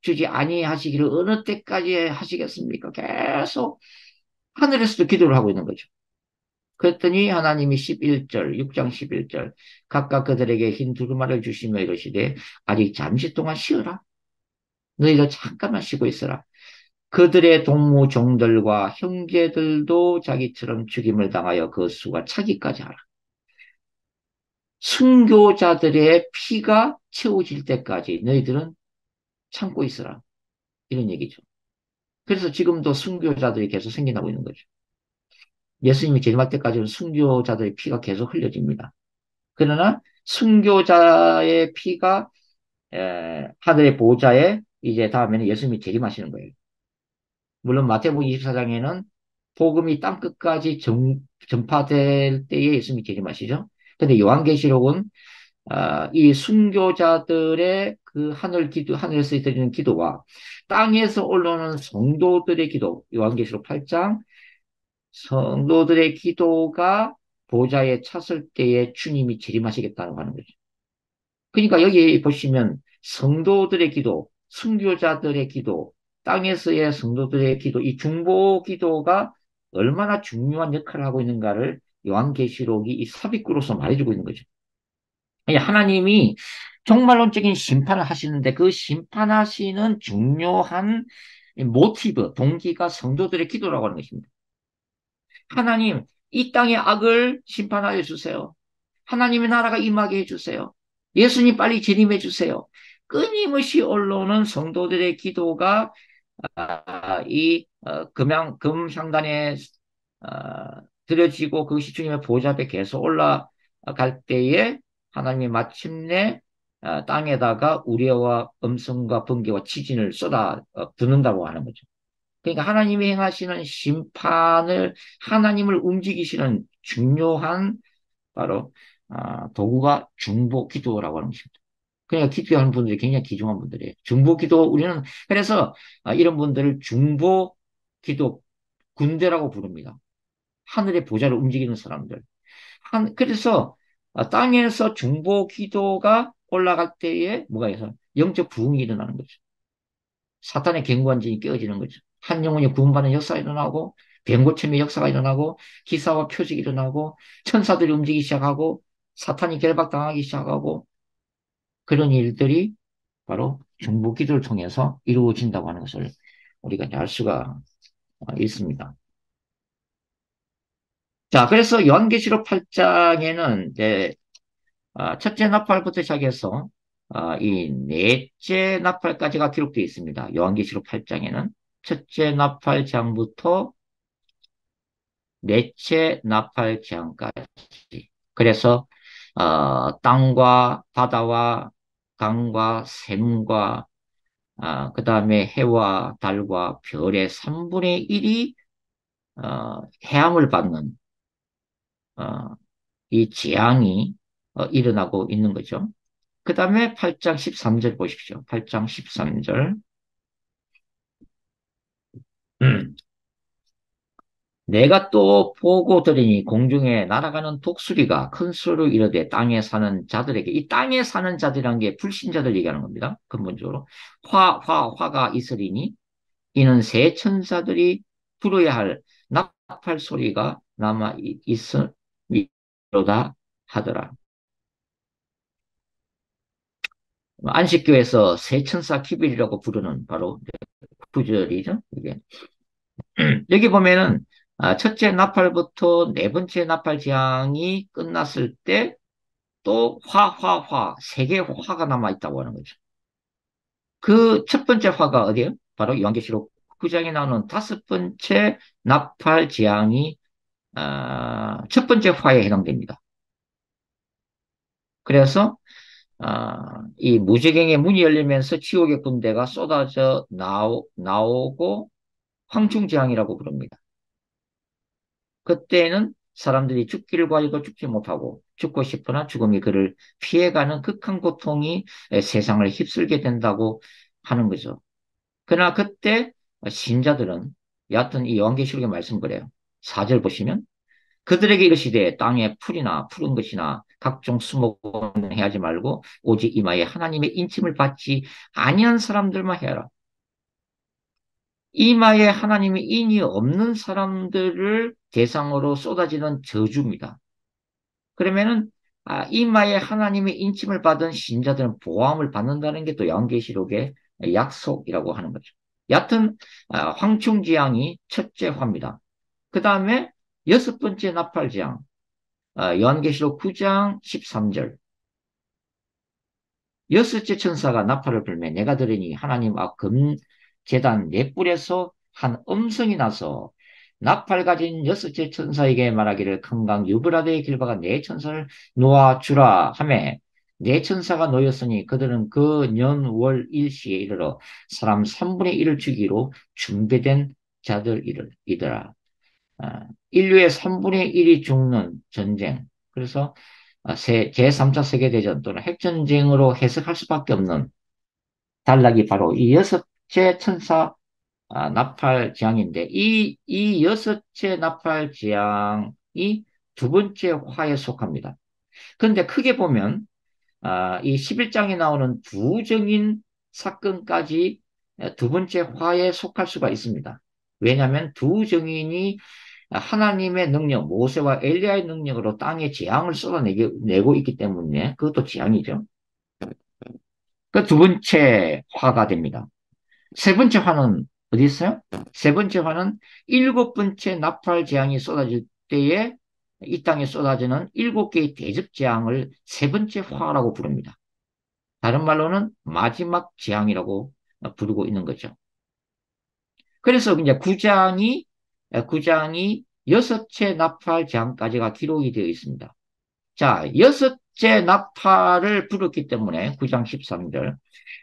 주지 아니하시기를 어느 때까지 하시겠습니까? 계속 하늘에서도 기도를 하고 있는 거죠. 그랬더니 하나님이 11절, 6장 11절, 각각 그들에게 흰 두루마리를 주시며 이러시되, 아직 잠시 동안 쉬어라. 너희들 잠깐만 쉬고 있어라. 그들의 동무 종들과 형제들도 자기처럼 죽임을 당하여 그 수가 차기까지 하라. 순교자들의 피가 채워질 때까지 너희들은 참고 있어라. 이런 얘기죠. 그래서 지금도 순교자들이 계속 생겨나고 있는 거죠. 예수님이 재림할 때까지는 순교자들의 피가 계속 흘려집니다. 그러나 순교자의 피가 하늘의 보호자에 이제 다음에는 예수님이 재림하시는 거예요. 물론 마태복음 24장에는 복음이 땅 끝까지 전파될 때에 예수님이 재림하시죠. 근데 요한계시록은 이 순교자들의 그 하늘에서 드리는 기도와 땅에서 올라오는 성도들의 기도, 요한계시록 8장, 성도들의 기도가 보좌에 찼을 때에 주님이 재림하시겠다고 하는 거죠. 그러니까 여기 보시면 성도들의 기도, 순교자들의 기도, 땅에서의 성도들의 기도, 이 중보 기도가 얼마나 중요한 역할을 하고 있는가를 요한계시록이 이 삽입구로서 말해주고 있는 거죠. 하나님이 종말론적인 심판을 하시는데 그 심판하시는 중요한 모티브, 동기가 성도들의 기도라고 하는 것입니다. 하나님, 이 땅의 악을 심판하여 주세요. 하나님의 나라가 임하게 해주세요. 예수님 빨리 재림해 주세요. 끊임없이 올라오는 성도들의 기도가 금향단에 드려지고 그것이 주님의 보좌 앞에 계속 올라갈 때에 하나님이 마침내 땅에다가 우레와 음성과 번개와 지진을 쏟아 붓는다고 하는 거죠. 그러니까 하나님이 행하시는 심판을 하나님을 움직이시는 중요한 바로 도구가 중보 기도라고 하는 것입니다. 그러니까 기도하는 분들이 굉장히 귀중한 분들이에요. 중보 기도 우리는 그래서 이런 분들을 중보 기도 군대라고 부릅니다. 하늘의 보좌를 움직이는 사람들. 그래서 땅에서 중보 기도가 올라갈 때에 뭐가 있어? 영적 부흥이 일어나는 거죠. 사탄의 경관진이 깨어지는 거죠. 한 영혼이 구원받는 역사가 일어나고 변고침의 역사가 일어나고 기사와 표적이 일어나고 천사들이 움직이기 시작하고 사탄이 결박당하기 시작하고 그런 일들이 바로 중보 기도를 통해서 이루어진다고 하는 것을 우리가 이제 알 수가 있습니다. 자, 그래서 요한계시록 8장에는 이제 첫째 나팔부터 시작해서 이 넷째 나팔까지가 기록되어 있습니다. 요한계시록 8장에는 첫째 나팔장부터 넷째 나팔장까지. 그래서 땅과 바다와 강과 샘과 그 다음에 해와 달과 별의 3분의 1이 해함을 받는 이 재앙이 일어나고 있는 거죠. 그 다음에 8장 13절 보십시오. 8장 13절. 내가 또 보고 들으니 공중에 날아가는 독수리가 큰 소리로 이르되 땅에 사는 자들에게, 이 땅에 사는 자들이라는 게 불신자들 얘기하는 겁니다. 근본적으로. 화가 있으리니 이는 새 천사들이 부르야 할 나팔 소리가 남아 있으리로다 하더라. 안식교에서 새 천사 기별이라고 부르는 바로 구절이죠. 이게. 여기 보면은 첫째 나팔부터 네 번째 나팔 재앙이 끝났을 때 또 세 개의 화가 남아 있다고 하는 거죠. 그 첫 번째 화가 어디예요? 바로 요한계시록 9장에 나오는 다섯 번째 나팔 재앙이 첫 번째 화에 해당됩니다. 그래서 이 무지개의 문이 열리면서 지옥의 군대가 쏟아져 나오고 황충재앙이라고 부릅니다. 그때는 사람들이 죽기를 구하여도 죽지 못하고 죽고 싶으나 죽음이 그를 피해가는 극한 고통이 세상을 휩쓸게 된다고 하는 거죠. 그러나 그때 신자들은 여하튼 이 요한계시록의 말씀 그래요. 4절 보시면 그들에게 이르시되 땅에 풀이나 푸른 것이나 각종 수목은 해하지 말고 오직 이마에 하나님의 인침을 받지 아니한 사람들만 해라. 이마에 하나님의 인이 없는 사람들을 대상으로 쏟아지는 저주입니다. 그러면은 이마에 하나님의 인침을 받은 신자들은 보호함을 받는다는 게 또 요한계시록의 약속이라고 하는 거죠. 여하튼 황충지왕이 첫째 화입니다. 그 다음에 여섯 번째 나팔지왕 요한계시록 9장 13절 여섯째 천사가 나팔을 불매 내가 들으니 하나님 앞 금제단 네 뿔에서 한 음성이 나서 나팔 가진 여섯째 천사에게 말하기를 큰 강 유브라데의 길바가 네 천사를 놓아주라 하매 네 천사가 놓였으니 그들은 그 년 월 일시에 이르러 사람 3분의 1을 주기로 준비된 자들이더라. 인류의 3분의 1이 죽는 전쟁. 그래서 제3차 세계대전 또는 핵전쟁으로 해석할 수밖에 없는 단락이 바로 이 여섯째 천사 나팔 재앙인데 이 여섯째 나팔 재앙이 두 번째 화에 속합니다. 그런데 크게 보면 이 11장에 나오는 부정인 사건까지 두 번째 화에 속할 수가 있습니다. 왜냐하면 두 정인이 하나님의 능력, 모세와 엘리야의 능력으로 땅에 재앙을 쏟아내고 있기 때문에 그것도 재앙이죠. 그 두 번째 화가 됩니다. 세 번째 화는 어디 있어요? 세 번째 화는 일곱 번째 나팔 재앙이 쏟아질 때에 이 땅에 쏟아지는 일곱 개의 대접 재앙을 세 번째 화라고 부릅니다. 다른 말로는 마지막 재앙이라고 부르고 있는 거죠. 그래서 이제 구장이 여섯째 나팔 재앙까지가 기록이 되어 있습니다. 자, 여섯째 나팔을 부르기 때문에 9장 13절.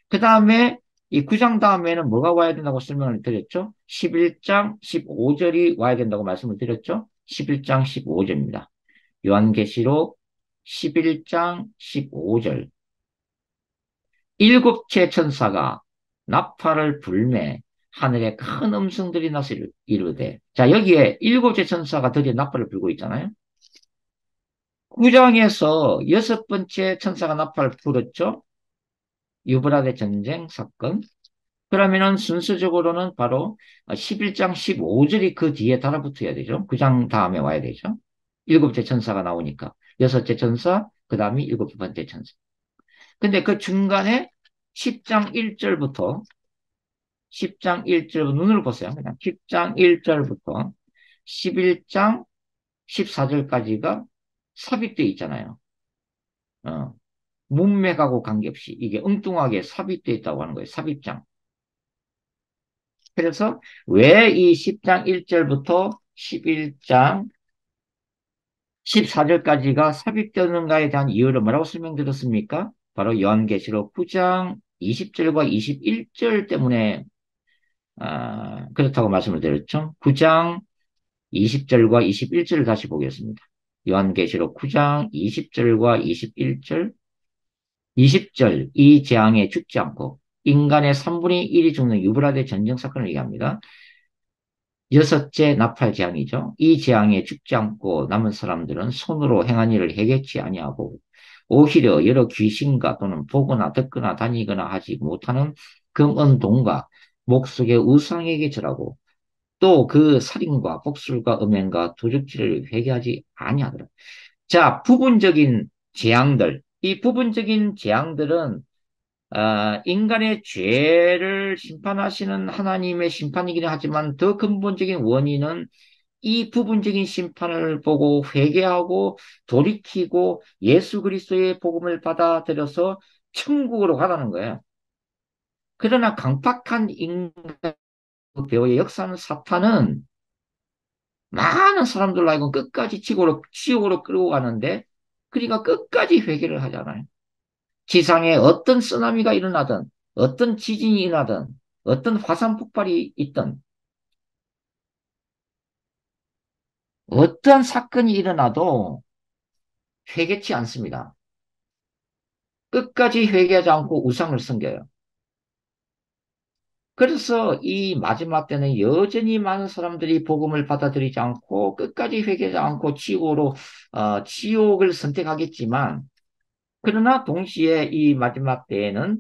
그 다음에 이 9장 다음에는 뭐가 와야 된다고 설명을 드렸죠? 11장 15절이 와야 된다고 말씀을 드렸죠? 11장 15절입니다. 요한계시록 11장 15절. 일곱째 천사가 나팔을 불매 하늘에 큰 음성들이 나서 이르되 자 여기에 일곱째 천사가 드디어 나팔을 불고 있잖아요. 9장에서 여섯 번째 천사가 나팔을 불었죠. 유브라데 전쟁 사건. 그러면은 순서적으로는 바로 11장 15절이 그 뒤에 달아붙어야 되죠. 9장 다음에 와야 되죠. 일곱째 천사가 나오니까 여섯째 천사 그 다음이 일곱 번째 천사. 근데 그 중간에 10장 1절부터 10장 1절 눈을 보세요. 그냥 10장 1절부터 11장 14절까지가 삽입되어 있잖아요. 문맥하고 관계없이 이게 엉뚱하게 삽입되어 있다고 하는 거예요. 삽입장. 그래서 왜 이 10장 1절부터 11장 14절까지가 삽입되는가에 대한 이유를 뭐라고 설명드렸습니까? 바로 요한계시록 9장 20절과 21절 때문에 그렇다고 말씀을 드렸죠. 9장 20절과 21절을 다시 보겠습니다. 요한계시록 9장 20절과 21절 20절, 이 재앙에 죽지 않고 인간의 3분의 1이 죽는 유브라데 전쟁 사건을 얘기합니다. 여섯째 나팔 재앙이죠. 이 재앙에 죽지 않고 남은 사람들은 손으로 행한 일을 해결치 아니하고 오히려 여러 귀신과 또는 보거나 듣거나 다니거나 하지 못하는 금은 동과 목속의 우상에게 절하고 또 그 살인과 복술과 음행과 도적질을 회개하지 아니하더라. 자, 부분적인 재앙들. 이 부분적인 재앙들은 인간의 죄를 심판하시는 하나님의 심판이긴 하지만 더 근본적인 원인은 이 부분적인 심판을 보고 회개하고 돌이키고 예수 그리스도의 복음을 받아들여서 천국으로 가라는 거예요. 그러나 강팍한 인간 배우의 역사는 사탄은 많은 사람들로 하여금 끝까지 지옥으로 끌고 가는데 그러니까 끝까지 회개를 하잖아요. 지상에 어떤 쓰나미가 일어나든 어떤 지진이 일어나든 어떤 화산 폭발이 있든 어떤 사건이 일어나도 회개치 않습니다. 끝까지 회개하지 않고 우상을 섬겨요. 그래서 이 마지막 때는 여전히 많은 사람들이 복음을 받아들이지 않고 끝까지 회개하지 않고 지옥을 선택하겠지만 그러나 동시에 이 마지막 때에는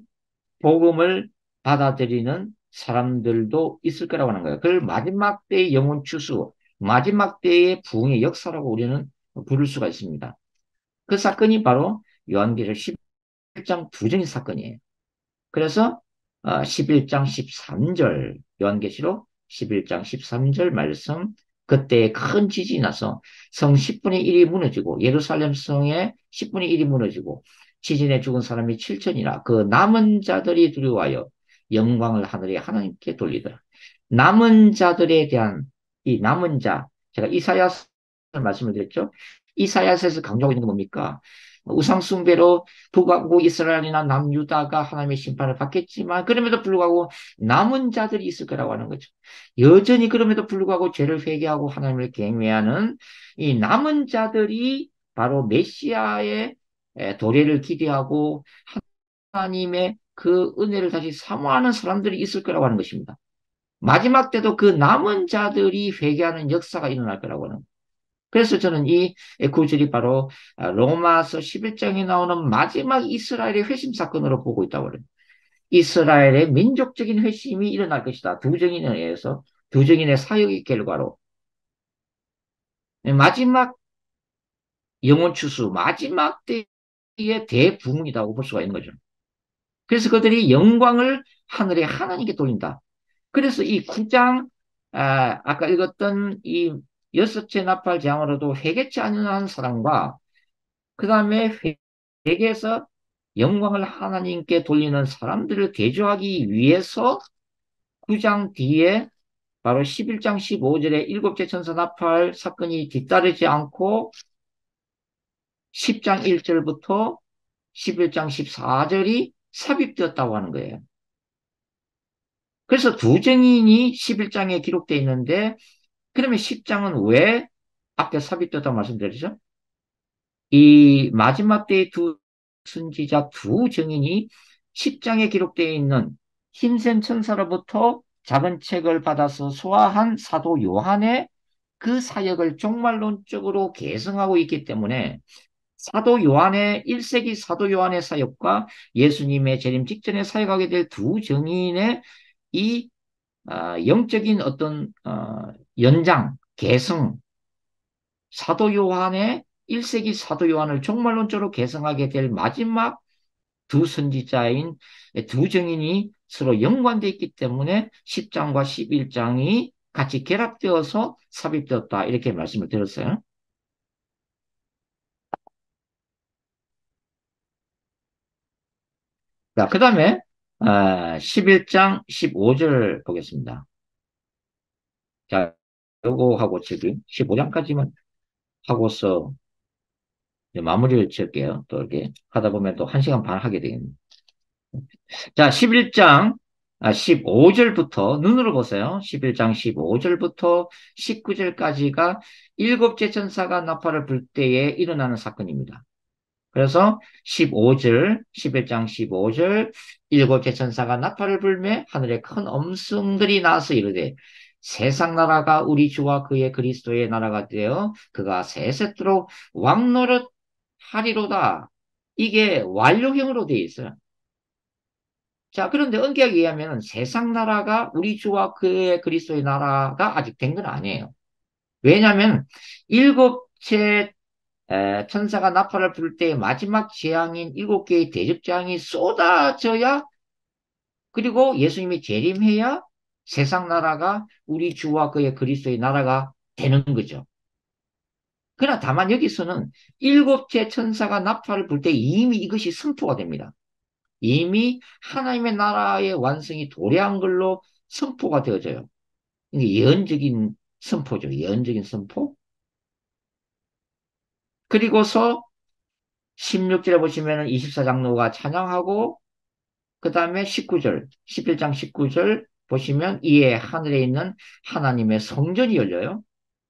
복음을 받아들이는 사람들도 있을 거라고 하는 거예요. 그걸 마지막 때의 영혼 추수, 마지막 때의 부흥의 역사라고 우리는 부를 수가 있습니다. 그 사건이 바로 요한계시록 11장 부정의 사건이에요. 그래서 11장 13절 요한계시록 11장 13절 말씀 그때 큰 지진이 나서 성 10분의 1이 무너지고 예루살렘 성의 10분의 1이 무너지고 지진에 죽은 사람이 7천이라 그 남은 자들이 두려워하여 영광을 하늘에 하나님께 돌리더라. 남은 자들에 대한 이 남은 자 제가 이사야서 말씀을 드렸죠. 이사야서에서 강조하고 있는 건 뭡니까? 우상 숭배로 북하고 이스라엘이나 남유다가 하나님의 심판을 받겠지만 그럼에도 불구하고 남은 자들이 있을 거라고 하는 거죠. 여전히 그럼에도 불구하고 죄를 회개하고 하나님을 경외하는 이 남은 자들이 바로 메시아의 도래를 기대하고 하나님의 그 은혜를 다시 사모하는 사람들이 있을 거라고 하는 것입니다. 마지막 때도 그 남은 자들이 회개하는 역사가 일어날 거라고 하는 거예요. 그래서 저는 이 구절이 바로 로마서 11장에 나오는 마지막 이스라엘의 회심 사건으로 보고 있다고 그래요. 이스라엘의 민족적인 회심이 일어날 것이다. 두 정인에 의해서 두 정인의 사역의 결과로 마지막 영혼 추수, 마지막 때의 대부흥이라고 볼 수가 있는 거죠. 그래서 그들이 영광을 하늘에 하나님께 돌린다. 그래서 이 9장 아까 읽었던 이 여섯째 나팔 재앙으로도 회개치 않는 사람과 그 다음에 회개에서 영광을 하나님께 돌리는 사람들을 대조하기 위해서 9장 뒤에 바로 11장 15절에 일곱째 천사 나팔 사건이 뒤따르지 않고 10장 1절부터 11장 14절이 삽입되었다고 하는 거예요. 그래서 두 증인이 11장에 기록되어 있는데 그러면 10장은 왜 앞에 삽입되었다고 말씀드렸죠? 이 마지막 때의 두 선지자 두 증인이 10장에 기록되어 있는 힘센 천사로부터 작은 책을 받아서 소화한 사도 요한의 그 사역을 종말론적으로 계승하고 있기 때문에 사도 요한의 1세기 사도 요한의 사역과 예수님의 재림 직전에 사역하게 될 두 증인의 이 영적인 어떤 연장, 계승, 사도 요한의 1세기 사도 요한을 종말론적으로 계승하게 될 마지막 두 선지자인 두 증인이 서로 연관되어 있기 때문에 10장과 11장이 같이 결합되어서 삽입되었다. 이렇게 말씀을 드렸어요. 자, 그 다음에 11장 15절 보겠습니다. 자, 요거하고 지금 15장까지만 하고서 이제 마무리를 지을게요. 또 이렇게 하다 보면 또 1시간 반 하게 되겠네요. 자, 11장 15절부터 눈으로 보세요. 11장 15절부터 19절까지가 일곱째 천사가 나팔을 불 때에 일어나는 사건입니다. 그래서 15절, 11장 15절, 일곱째 천사가 나팔을 불매 하늘에 큰 엄성들이 나서 이르되 세상 나라가 우리 주와 그의 그리스도의 나라가 되어 그가 세세토록 왕노릇 하리로다. 이게 완료형으로 되어 있어요. 자, 그런데 언격에 의하면 세상 나라가 우리 주와 그의 그리스도의 나라가 아직 된 건 아니에요. 왜냐하면 일곱째 천사가 나팔을 불 때 마지막 재앙인 일곱 개의 대접장이 쏟아져야 그리고 예수님이 재림해야 세상 나라가 우리 주와 그의 그리스도의 나라가 되는 거죠. 그러나 다만 여기서는 일곱째 천사가 나팔을 불 때 이미 이것이 선포가 됩니다. 이미 하나님의 나라의 완성이 도래한 걸로 선포가 되어져요. 이게 예언적인 선포죠. 예언적인 선포. 그리고서 16절에 보시면 24장로가 찬양하고 그 다음에 19절, 11장 19절 보시면 이에 하늘에 있는 하나님의 성전이 열려요.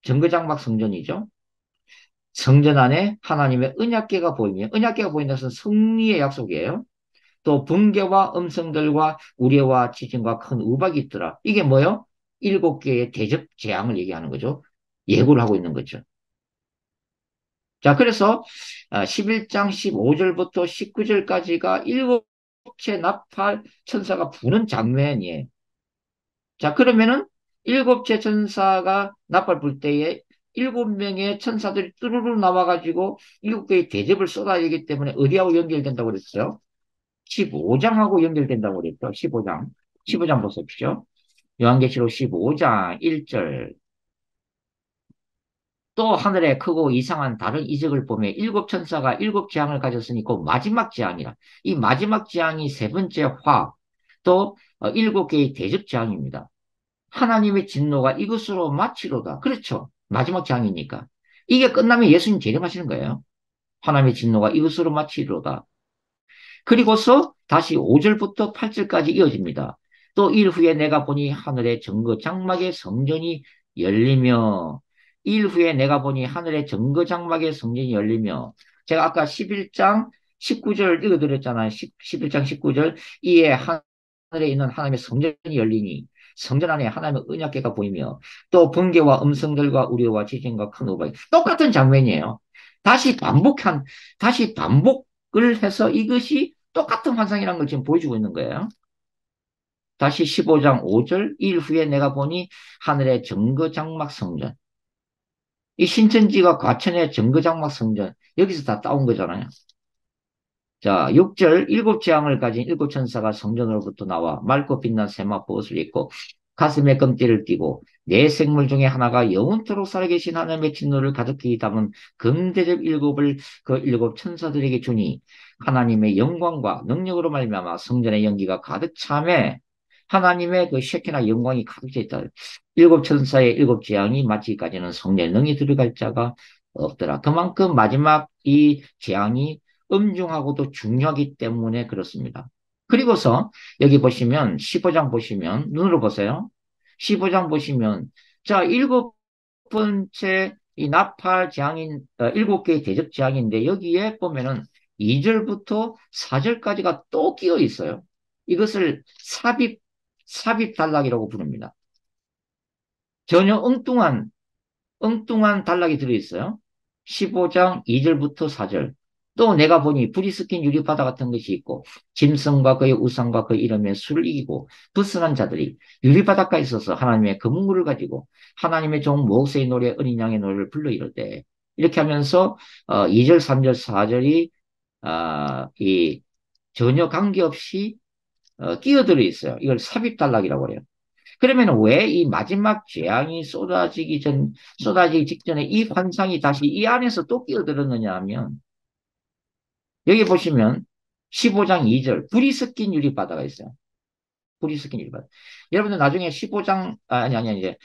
정거장막 성전이죠. 성전 안에 하나님의 언약궤가 보이며 언약궤가 보인다는 것은 승리의 약속이에요. 또 번개와 음성들과 우레와 지진과 큰 우박이 있더라. 이게 뭐요? 일곱 개의 대접 재앙을 얘기하는 거죠. 예고를 하고 있는 거죠. 자, 그래서 11장 15절부터 19절까지가 일곱째 나팔 천사가 부는 장면이에요. 자, 그러면은 일곱째 천사가 나팔 불 때에 일곱 명의 천사들이 뚜루루 나와가지고 일곱 개의 대접을 쏟아내기 때문에 어디하고 연결된다고 그랬어요? 15장하고 연결된다고 그랬죠. 15장. 15장 보십시오. 요한계시록 15장 1절. 또 하늘에 크고 이상한 다른 이적을 보며 일곱 천사가 일곱 재앙을 가졌으니 그 마지막 재앙이라. 이 마지막 재앙이 세 번째 화, 또 일곱 개의 대접 재앙입니다. 하나님의 진노가 이것으로 마치로다. 그렇죠. 마지막 재앙이니까. 이게 끝나면 예수님 재림하시는 거예요. 하나님의 진노가 이것으로 마치로다. 그리고서 다시 5절부터 8절까지 이어집니다. 또 일 후에 내가 보니 하늘의 정거 장막의 성전이 열리며 일 후에 내가 보니 하늘의 정거 장막의 성전이 열리며 제가 아까 11장 19절 읽어드렸잖아요. 11장 19절 이에 하늘에 있는 하나님의 성전이 열리니 성전 안에 하나님의 언약궤가 보이며 또 번개와 음성들과 우레와 지진과 큰 우박이 똑같은 장면이에요. 다시 반복을 해서 이것이 똑같은 환상이라는 걸 지금 보여주고 있는 거예요. 다시 15장 5절 일 후에 내가 보니 하늘의 정거장막 성전. 이 신천지가 과천의 정거장막 성전. 여기서 다 따온 거잖아요. 자, 6절 일곱 재앙을 가진 일곱 천사가 성전으로부터 나와 맑고 빛난 세마포 옷을 입고 가슴에 금띠를 띠고 네 생물 중에 하나가 영원토록 살아계신 하나님의 진노를 가득히 담은 금대접 일곱을 그 일곱 천사들에게 주니 하나님의 영광과 능력으로 말미암아 성전의 연기가 가득 차매 하나님의 그 셰키나 영광이 가득 차 있다. 일곱 천사의 일곱 재앙이 마치기까지는 성전에 능히 들어갈 자가 없더라. 그만큼 마지막 이 재앙이 엄중하고도 중요하기 때문에 그렇습니다. 그리고서 여기 보시면 15장 보시면 눈으로 보세요. 15장 보시면 자 일곱 번째 이 나팔 재앙인 일곱 개의 대접 재앙인데 여기에 보면은 2절부터 4절까지가 또 끼어 있어요. 이것을 삽입 단락이라고 부릅니다. 전혀 엉뚱한 단락이 들어있어요. 15장 2절부터 4절. 또 내가 보니 불이 섞인 유리바다 같은 것이 있고 짐승과 그의 우상과 그 이름의 수를 이기고 불순한 자들이 유리바닷가에 있어서 하나님의 금물을 가지고 하나님의 종 모세의 노래 어린 양의 노래를 불러 이르되 이렇게 하면서 2절, 3절, 4절이 이 전혀 관계없이 끼어들어 있어요. 이걸 삽입단락이라고 해요. 그러면 왜 이 마지막 재앙이 쏟아지기 직전에 이 환상이 다시 이 안에서 또 끼어들었느냐 하면, 여기 보시면 15장 2절, 불이 섞인 유리바다가 있어요. 불이 섞인 유리바다. 여러분들 나중에 15장, 아니, 이제,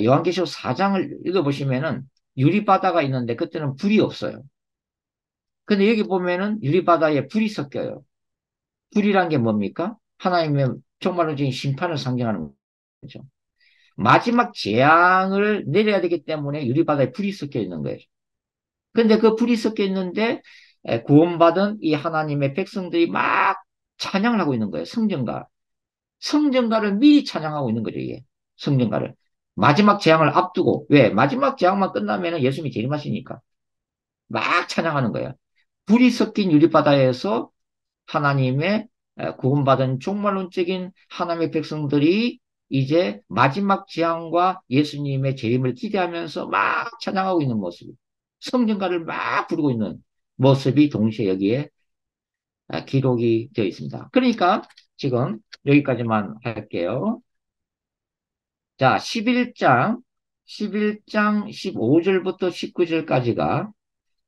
요한계시록 4장을 읽어보시면은 유리바다가 있는데 그때는 불이 없어요. 근데 여기 보면은 유리바다에 불이 섞여요. 불이란 게 뭡니까? 하나님의 정말로 지금 심판을 상징하는 거죠. 마지막 재앙을 내려야 되기 때문에 유리바다에 불이 섞여 있는 거예요. 근데 그 불이 섞여 있는데 구원받은 이 하나님의 백성들이 막 찬양을 하고 있는 거예요. 성전가. 성전가를 미리 찬양하고 있는 거죠, 이게. 성전가를. 마지막 재앙을 앞두고. 왜? 마지막 재앙만 끝나면 예수님이 재림하시니까. 막 찬양하는 거예요. 불이 섞인 유리바다에서 하나님의 구원받은 종말론적인 하나님의 백성들이 이제 마지막 재앙과 예수님의 재림을 기대하면서 막 찬양하고 있는 모습. 성전가를 막 부르고 있는 모습이 동시에 여기에 기록이 되어 있습니다. 그러니까 지금 여기까지만 할게요. 자, 11장 15절부터 19절까지가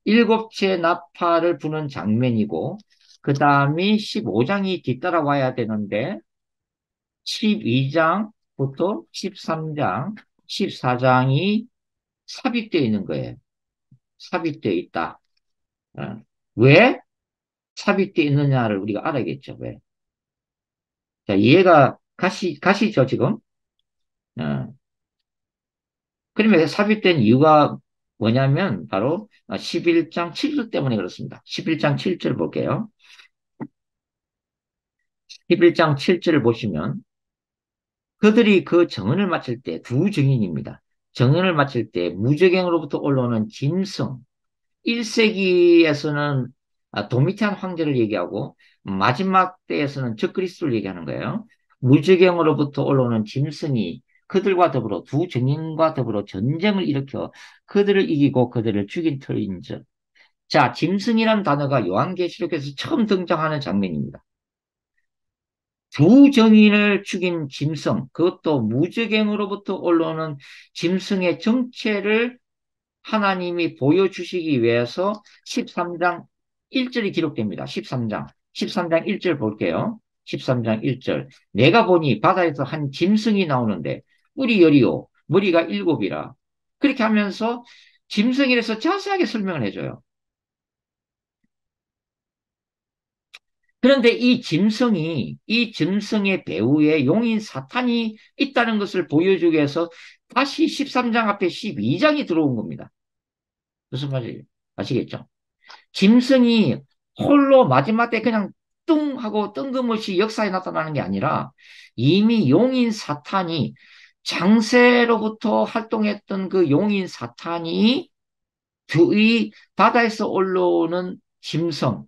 일곱째 나팔을 부는 장면이고, 그 다음이 15장이 뒤따라와야 되는데, 12장부터 13장, 14장이 삽입되어 있는 거예요. 삽입되어 있다. 어. 왜 삽입되어 있느냐를 우리가 알아야겠죠. 왜? 자, 이해가 가시죠, 지금? 어. 그러면 삽입된 이유가 뭐냐면, 바로 11장 7절 때문에 그렇습니다. 11장 7절 볼게요. 11장 7절을 보시면, 그들이 그 정언을 마칠 때 두 증인입니다. 정언을 마칠 때 무저갱으로부터 올라오는 짐승, 1세기에서는 도미티안 황제를 얘기하고 마지막 때에서는 적그리스도를 얘기하는 거예요. 무저갱으로부터 올라오는 짐승이 그들과 더불어 두 증인과 더불어 전쟁을 일으켜 그들을 이기고 그들을 죽인 터인즉. 자, 짐승이라는 단어가 요한계시록에서 처음 등장하는 장면입니다. 두 정인을 죽인 짐승, 그것도 무저갱으로부터 올라오는 짐승의 정체를 하나님이 보여주시기 위해서 13장 1절이 기록됩니다. 13장. 13장 1절 볼게요. 13장 1절. 내가 보니 바다에서 한 짐승이 나오는데 뿔이 열이요 머리가 일곱이라. 그렇게 하면서 짐승이라서 자세하게 설명을 해줘요. 그런데 이 짐승의 배후에 용인 사탄이 있다는 것을 보여주기 위해서 다시 13장 앞에 12장이 들어온 겁니다. 무슨 말이에요? 아시겠죠? 짐승이 홀로 마지막 때 그냥 뚱 하고 뜬금없이 역사에 나타나는 게 아니라 이미 용인 사탄이 장세로부터 활동했던 그 용인 사탄이 이 바다에서 올라오는 짐승,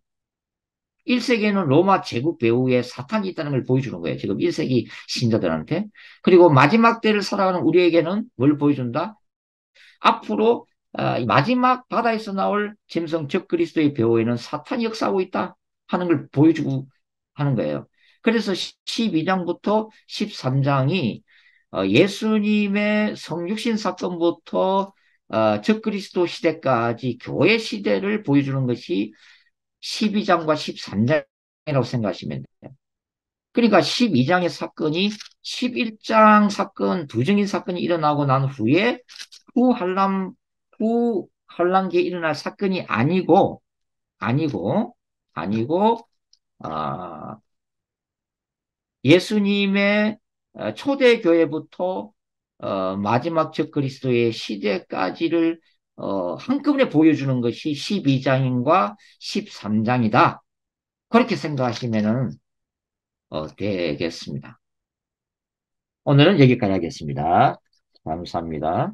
1세기에는 로마 제국 배후에 사탄이 있다는 걸 보여주는 거예요. 지금 1세기 신자들한테. 그리고 마지막 때를 살아가는 우리에게는 뭘 보여준다? 앞으로 마지막 바다에서 나올 짐승 적 그리스도의 배후에는 사탄이 역사하고 있다 하는 걸 보여주고 하는 거예요. 그래서 12장부터 13장이 예수님의 성육신 사건부터 적 그리스도 시대까지 교회 시대를 보여주는 것이 12장과 13장이라고 생각하시면 돼요. 그러니까 12장의 사건이 11장 사건, 두정인 사건이 일어나고 난 후에 후한란, 후한란기에 일어날 사건이 아니고, 아니고, 아, 예수님의 초대교회부터 마지막 적 그리스도의 시대까지를 한꺼번에 보여주는 것이 12장과 13장이다. 그렇게 생각하시면 되겠습니다. 오늘은 여기까지 하겠습니다. 감사합니다.